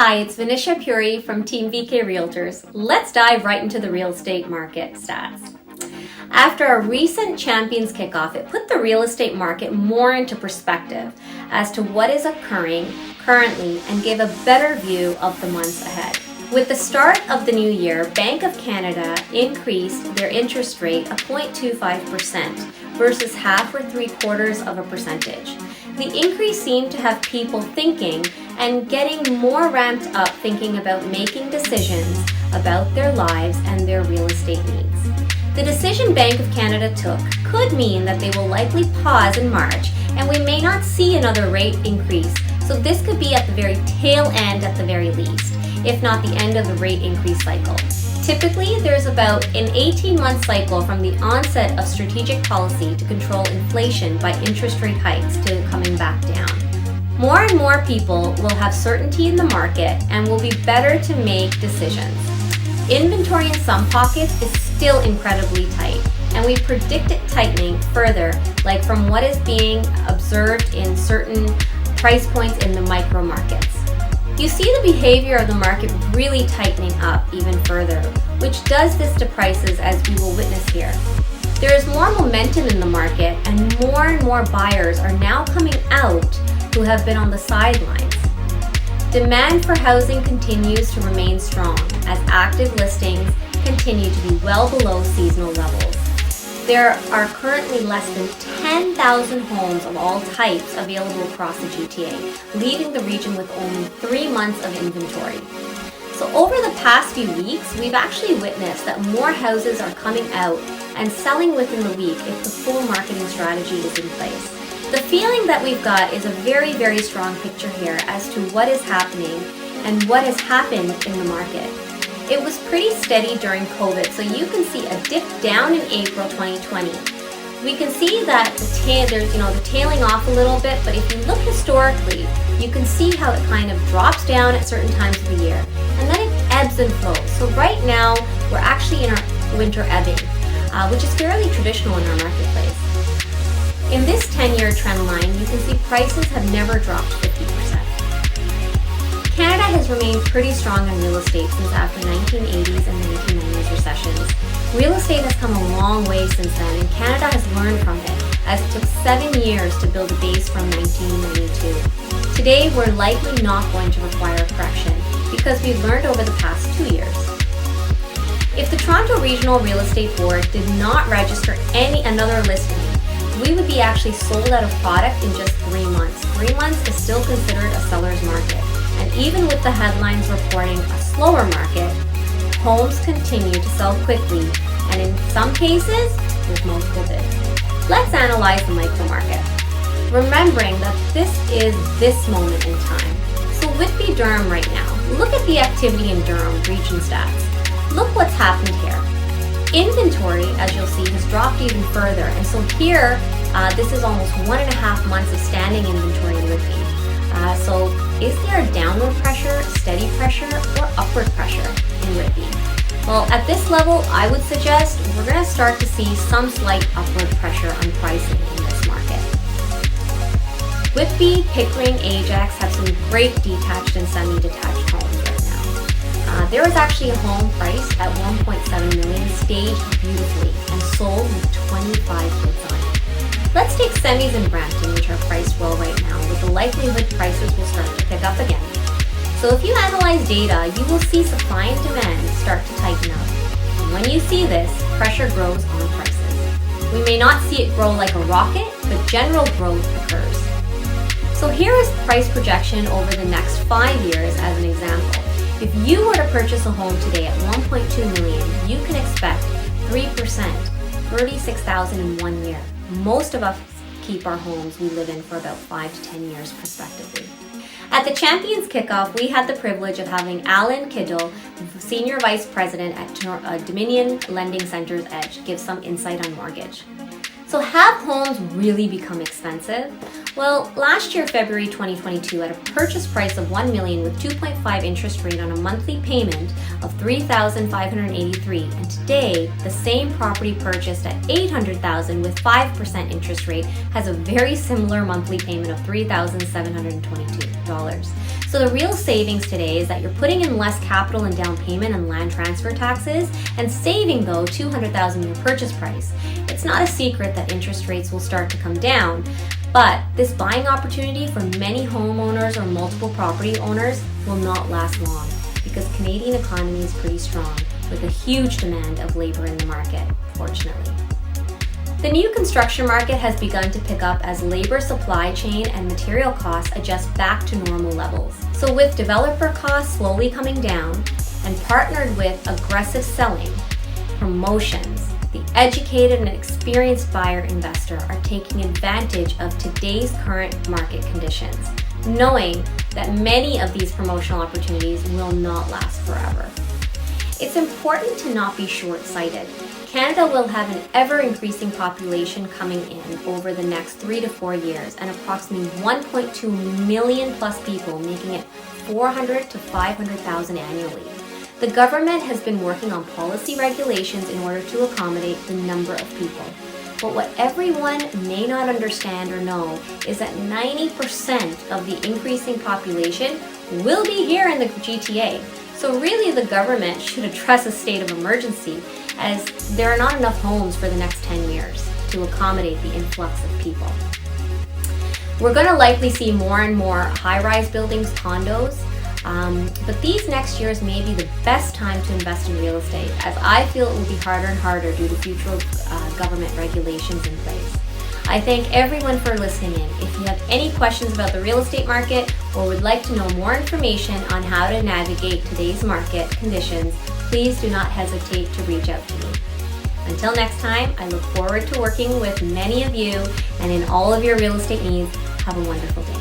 Hi, it's Vanisha Puri from Team VK Realtors. Let's dive right into the real estate market stats. After a recent Champions kickoff, it put the real estate market more into perspective as to what is occurring currently and gave a better view of the months ahead. With the start of the new year, Bank of Canada increased their interest rate of 0.25% versus half or 3/4%. The increase seemed to have people thinking and getting more ramped up thinking about making decisions about their lives and their real estate needs. The decision Bank of Canada took could mean that they will likely pause in March and we may not see another rate increase, so this could be at the very tail end at the very least, if not the end of the rate increase cycle. Typically, there's about an 18-month cycle from the onset of strategic policy to control inflation by interest rate hikes to coming back down. More and more people will have certainty in the market and will be better to make decisions. Inventory in some pockets is still incredibly tight, and we predict it tightening further, like from what is being observed in certain price points in the micro markets. You see the behavior of the market really tightening up even further, which does this to prices as we will witness here. There is more momentum in the market and more buyers are now coming out who have been on the sidelines. Demand for housing continues to remain strong as active listings continue to be well below seasonal levels. There are currently less than 10,000 homes of all types available across the GTA, leaving the region with only 3 months of inventory. So over the past few weeks, we've actually witnessed that more houses are coming out and selling within the week if the full marketing strategy is in place. The feeling that we've got is a very strong picture here as to what is happening and what has happened in the market. It was pretty steady during COVID, so you can see a dip down in April 2020. We can see that there's the tailing off a little bit, but if you look historically, you can see how it kind of drops down at certain times of the year, and then it ebbs and flows. So right now, we're actually in our winter ebbing, which is fairly traditional in our marketplace. In this 10-year trend line, you can see prices have never dropped 50%. Canada has remained pretty strong in real estate since after 1980s and 1990s recessions. Real estate has come a long way since then, and Canada has learned from it, as it took 7 years to build a base from 1992. Today, we're likely not going to require correction because we've learned over the past 2 years. If the Toronto Regional Real Estate Board did not register another listing, we would be actually sold out of product in just 3 months. 3 months is still considered a seller's market. And even with the headlines reporting a slower market, homes continue to sell quickly, and in some cases, with multiple bids. Let's analyze the micro market, remembering that this is this moment in time. So Whitby, Durham right now, look at the activity in Durham region stats. Look what's happened here. Inventory, as you'll see, has dropped even further, and so here, this is almost 1.5 months of standing inventory in Whitby. So is there a downward pressure, steady pressure, or upward pressure in Whitby? Well, at this level, I would suggest we're going to start to see some slight upward pressure on pricing in this market. Whitby, Pickering, Ajax have some great detached and semi-detached homes right now. There is actually a home priced at $1.7 million, staged beautifully, and sold with 25 bids on it. Let's take semis in Brampton, which are priced well right now, with the likelihood prices will start to pick up again. So if you analyze data, you will see supply and demand start to tighten up. And when you see this, pressure grows on prices. We may not see it grow like a rocket, but general growth occurs. So here is price projection over the next 5 years as an example. If you were to purchase a home today at $1.2 million, you can expect 3%, $36,000 in 1 year. Most of us keep our homes we live in for about 5 to 10 years respectively. At the Champions Kickoff, we had the privilege of having Alan Kiddle, Senior Vice President at Dominion Lending Center's Edge, give some insight on mortgage. So have homes really become expensive? Well, last year, February 2022, at a purchase price of $1 million with 2.5 interest rate on a monthly payment of $3,583, and today, the same property purchased at $800,000 with 5% interest rate has a very similar monthly payment of $3,722. So the real savings today is that you're putting in less capital and down payment and land transfer taxes and saving though $200,000 in your purchase price. It's not a secret that interest rates will start to come down, but this buying opportunity for many homeowners or multiple property owners will not last long because Canadian economy is pretty strong with a huge demand of labor in the market, fortunately. The new construction market has begun to pick up as labor supply chain and material costs adjust back to normal levels. So with developer costs slowly coming down and partnered with aggressive selling, promotions, the educated and experienced buyer investor are taking advantage of today's current market conditions, knowing that many of these promotional opportunities will not last forever. It's important to not be short-sighted. Canada will have an ever-increasing population coming in over the next 3 to 4 years and approximately 1.2 million plus people, making it 400 to 500,000 annually. The government has been working on policy regulations in order to accommodate the number of people. But what everyone may not understand or know is that 90% of the increasing population will be here in the GTA. So really the government should address a state of emergency as there are not enough homes for the next 10 years to accommodate the influx of people. We're going to likely see more and more high-rise buildings, condos, but these next years may be the best time to invest in real estate, as I feel it will be harder and harder due to future government regulations in place. I thank everyone for listening in. If you have any questions about the real estate market or would like to know more information on how to navigate today's market conditions, please do not hesitate to reach out to me. Until next time, I look forward to working with many of you and in all of your real estate needs. Have a wonderful day.